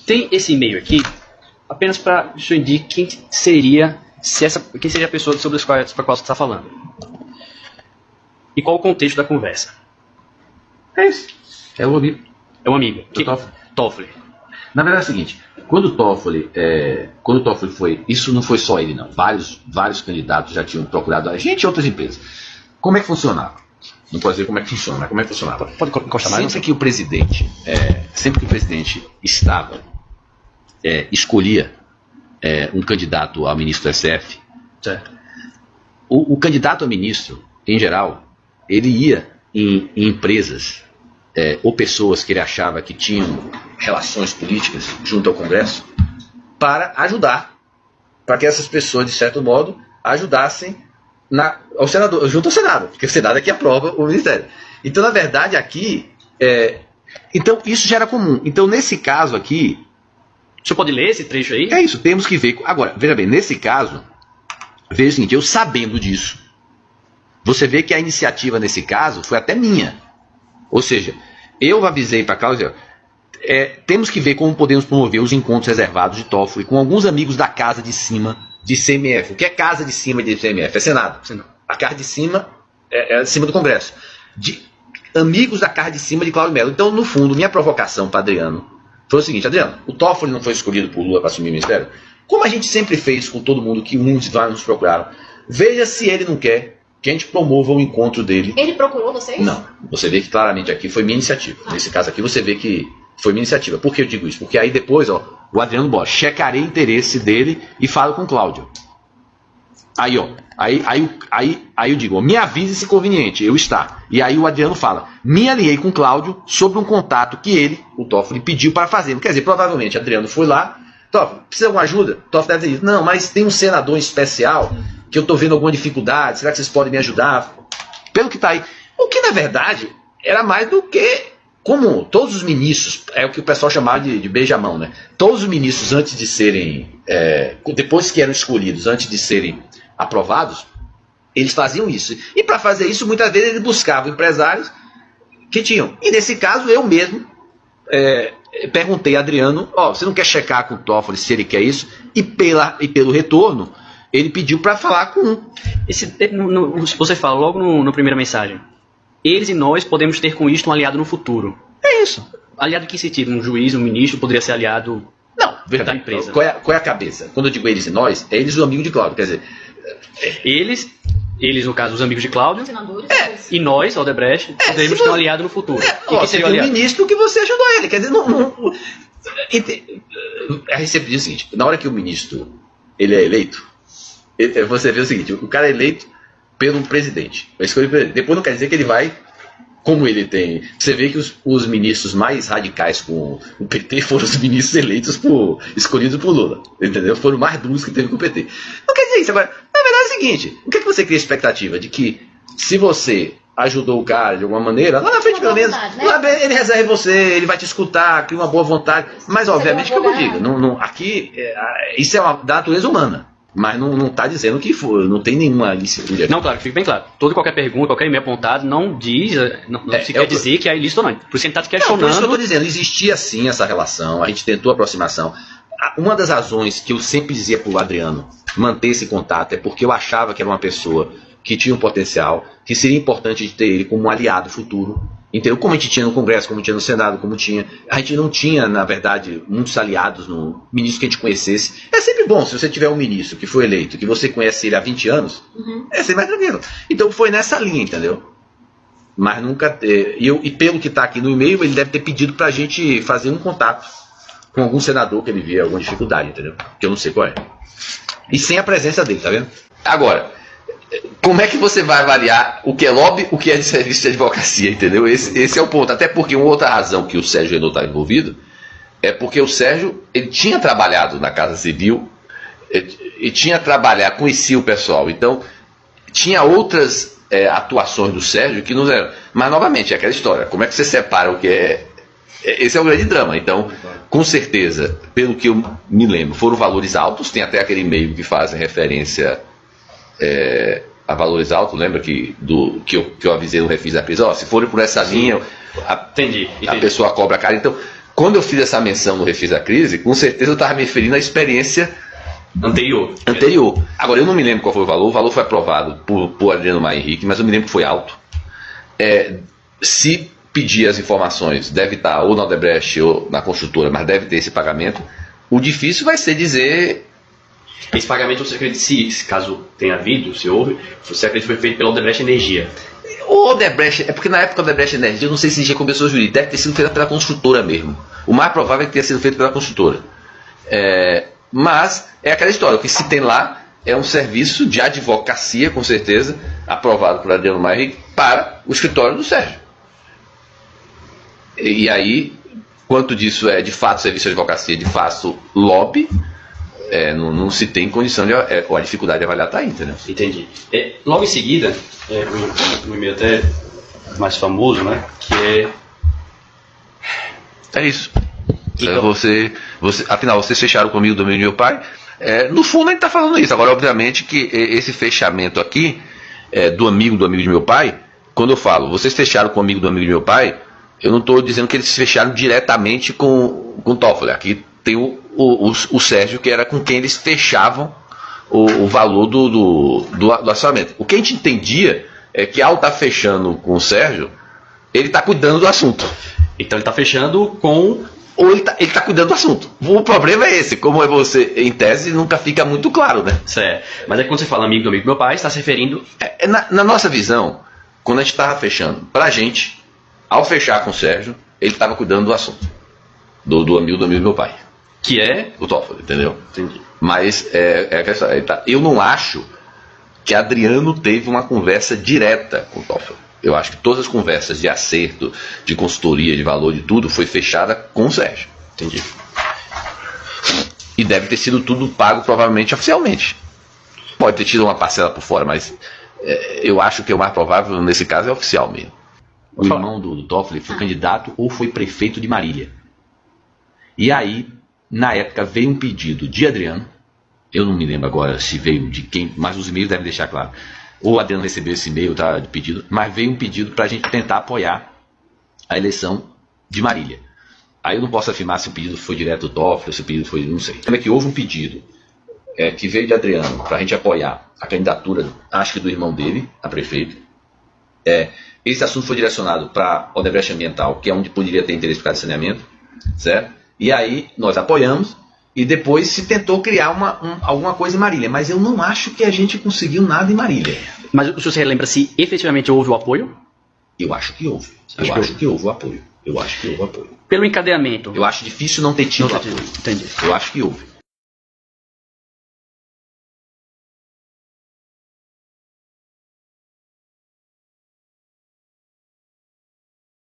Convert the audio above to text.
Tem esse e-mail aqui, apenas para que o senhor indique quem seria, quem seria a pessoa sobre a qual você está falando. E qual o contexto da conversa? É isso. É o amigo. É um amigo. Toffoli. Na verdade é o seguinte, quando o Toffoli foi, isso não foi só ele não, vários candidatos já tinham procurado a gente e outras empresas. Como é que funcionava? Não pode dizer como é que funciona, mas como é que funcionava? Pode encostar mais? Sempre que o presidente escolhia um candidato a ministro do SF, certo. O candidato a ministro, em geral, ele ia em empresas ou pessoas que ele achava que tinham relações políticas junto ao Congresso para ajudar, para que essas pessoas, de certo modo, ajudassem ao senador, junto ao Senado, porque o Senado é que aprova o ministério. Então, na verdade, aqui, então isso já era comum. Então, nesse caso aqui... O senhor pode ler esse trecho aí? É isso, temos que ver. Agora, veja bem, nesse caso, veja o seguinte, eu sabendo disso, você vê que a iniciativa nesse caso foi até minha. Ou seja, eu avisei para a Cláudia, temos que ver como podemos promover os encontros reservados de Toffoli com alguns amigos da casa de cima de CMF. O que é casa de cima de CMF? É Senado. A casa de cima é acima do Congresso. De amigos da casa de cima de Cláudio Mello. Então, no fundo, minha provocação para Adriano foi o seguinte: Adriano, o Toffoli não foi escolhido por Lula para assumir o ministério? Como a gente sempre fez com todo mundo que muitos nos procuraram, veja se ele não quer que a gente promova o encontro dele. Ele procurou vocês? Não. Você vê que claramente aqui foi minha iniciativa. Nesse caso aqui você vê que foi minha iniciativa. Por que eu digo isso? Porque aí depois, o Adriano bota, checarei o interesse dele e falo com o Cláudio. Aí, aí eu digo, me avise se conveniente, eu estar. E aí o Adriano fala, me alinhei com o Cláudio sobre um contato que ele, o Toffoli, pediu para fazer. Quer dizer, provavelmente Adriano foi lá, Toffoli, precisa de alguma ajuda? Toffoli deve ter dito, não, mas tem um senador especial que eu estou vendo alguma dificuldade, será que vocês podem me ajudar? Pelo que está aí. O que, na verdade, era mais do que, como todos os ministros, é o que o pessoal chamava de beijamão, né? Todos os ministros, antes de serem, depois que eram escolhidos, antes de serem aprovados, eles faziam isso. E para fazer isso, muitas vezes eles buscavam empresários que tinham. E nesse caso, eu mesmo perguntei a Adriano, você não quer checar com o Toffoli se ele quer isso? E pelo retorno, ele pediu para falar com um. Você fala logo na primeira mensagem. Eles e nós podemos ter com isto um aliado no futuro. É isso. Aliado em que sentido? Um juiz, um ministro poderia ser aliado da empresa? Qual é a cabeça? Quando eu digo eles e nós, é eles o amigo de Cláudio. Quer dizer, eles, no caso, os amigos de Cláudio, e nós, Odebrecht, poderíamos ter um aliado no futuro. E que seria o ministro que você ajudou ele. Quer dizer, a receita diz o seguinte: na hora que o ministro ele é eleito, você vê o seguinte, o cara é eleito pelo presidente. Depois não quer dizer que ele vai, como ele tem. Você vê que os ministros mais radicais com o PT foram os ministros eleitos escolhidos por Lula. Entendeu? Foram mais duros que teve com o PT. Não quer dizer isso. Agora, na verdade é o seguinte: o que é que você cria expectativa? De que se você ajudou o cara de alguma maneira, lá na frente pelo menos, né? Ele reserva você, ele vai te escutar, cria uma boa vontade. Mas obviamente que eu vou dizer, aqui isso é da natureza humana. Mas não está dizendo que não tem nenhuma licitude aqui. Não, claro, fica bem claro. Toda e qualquer pergunta, qualquer e-mail apontado não se quer dizer que é ilícito ou não. Por isso a gente está questionando. Por isso que eu estou dizendo, existia sim essa relação, a gente tentou aproximação. Uma das razões que eu sempre dizia para o Adriano manter esse contato é porque eu achava que era uma pessoa que tinha um potencial, que seria importante de ter ele como um aliado futuro. Entendeu? Como a gente tinha no Congresso, como tinha no Senado, a gente não tinha, na verdade, muitos aliados no ministro que a gente conhecesse. É sempre bom, se você tiver um ministro que foi eleito, que você conhece ele há 20 anos, é sempre mais tranquilo. Então foi nessa linha, entendeu? Mas nunca... E pelo que está aqui no e-mail, ele deve ter pedido para a gente fazer um contato com algum senador que ele via alguma dificuldade, entendeu? Que eu não sei qual é. E sem a presença dele, tá vendo? Agora, como é que você vai avaliar o que é lobby, o que é de serviço de advocacia, entendeu? Esse é o ponto. Até porque uma outra razão que o Sérgio Renault está envolvido é porque o Sérgio, ele tinha trabalhado na Casa Civil e tinha trabalhado, conhecia o pessoal. Então, tinha outras atuações do Sérgio que não eram. Mas, novamente, é aquela história. Como é que você separa o que é... Esse é o grande drama. Então, com certeza, pelo que eu me lembro, foram valores altos. Tem até aquele e-mail que faz referência... a valores altos, lembra que eu avisei no refis da prisão? Se forem por essa linha, Entendi. A pessoa cobra caro. Então, quando eu fiz essa menção no Refis da Crise, com certeza eu estava me referindo à experiência Anterior. Agora, eu não me lembro qual foi o valor foi aprovado por Adriano Maia Henrique, mas eu me lembro que foi alto. Se pedir as informações, deve estar ou na Odebrecht ou na construtora, mas deve ter esse pagamento. O difícil vai ser dizer... Esse pagamento, você acredita, se caso tenha havido, se houve, você acredita que foi feito pela Odebrecht Energia? O Odebrecht, é porque na época da Odebrecht Energia, eu não sei se já começou jurídico, deve ter sido feito pela construtora mesmo. O mais provável é que tenha sido feito pela construtora. Mas é aquela história, o que se tem lá é um serviço de advocacia, com certeza, aprovado por Adriano Maia Henrique, para o escritório do Sérgio. E aí, quanto disso é de fato serviço de advocacia, de fato lobby, não se tem condição de... a dificuldade de avaliar está aí, entendeu? Entendi. Logo em seguida, um e-mail até mais famoso, né? Que é isso. Então, afinal, vocês fecharam comigo do amigo do meu pai. No fundo, a gente está falando isso. Agora, obviamente, que esse fechamento aqui, do amigo de meu pai, quando eu falo, vocês fecharam com o amigo do amigo de meu pai, eu não estou dizendo que eles fecharam diretamente com o Toffoli. Aqui tem o Sérgio, que era com quem eles fechavam o valor do assoramento. O que a gente entendia é que, ao estar fechando com o Sérgio, ele está cuidando do assunto. Então ele está fechando com... Ou ele tá cuidando do assunto. O problema é esse, como é você, em tese, nunca fica muito claro, né? Certo. Mas quando você fala amigo do meu pai, está se referindo... Na nossa visão, quando a gente estava fechando, pra gente, ao fechar com o Sérgio, ele estava cuidando do assunto. Do amigo do meu pai. Que é? O Toffoli, entendeu? Entendi. Mas eu não acho que Adriano teve uma conversa direta com o Toffoli. Eu acho que todas as conversas de acerto, de consultoria, de valor, de tudo, foi fechada com o Sérgio. Entendi. E deve ter sido tudo pago, provavelmente, oficialmente. Pode ter tido uma parcela por fora, mas eu acho que o mais provável, nesse caso, é oficial mesmo. O irmão do Toffoli foi candidato ou foi prefeito de Marília. E aí, na época, veio um pedido de Adriano. Eu não me lembro agora se veio de quem, mas os e-mails devem deixar claro. Ou o Adriano recebeu esse e-mail de pedido, mas veio um pedido para a gente tentar apoiar a eleição de Marília. Aí eu não posso afirmar se o pedido foi direto do Toffoli, se o pedido foi, não sei. Lembra que houve um pedido que veio de Adriano para a gente apoiar a candidatura, acho que do irmão dele, a prefeito. Esse assunto foi direcionado para a Odebrecht Ambiental, que é onde poderia ter interesse por causa de saneamento, certo? E aí nós apoiamos. E depois se tentou criar alguma coisa em Marília. Mas eu não acho que a gente conseguiu nada em Marília. Mas o senhor se lembra se efetivamente houve o apoio? Eu acho que houve. Eu acho que houve o apoio. Pelo encadeamento? Eu acho difícil não ter tido apoio. Entendi. Eu acho que houve.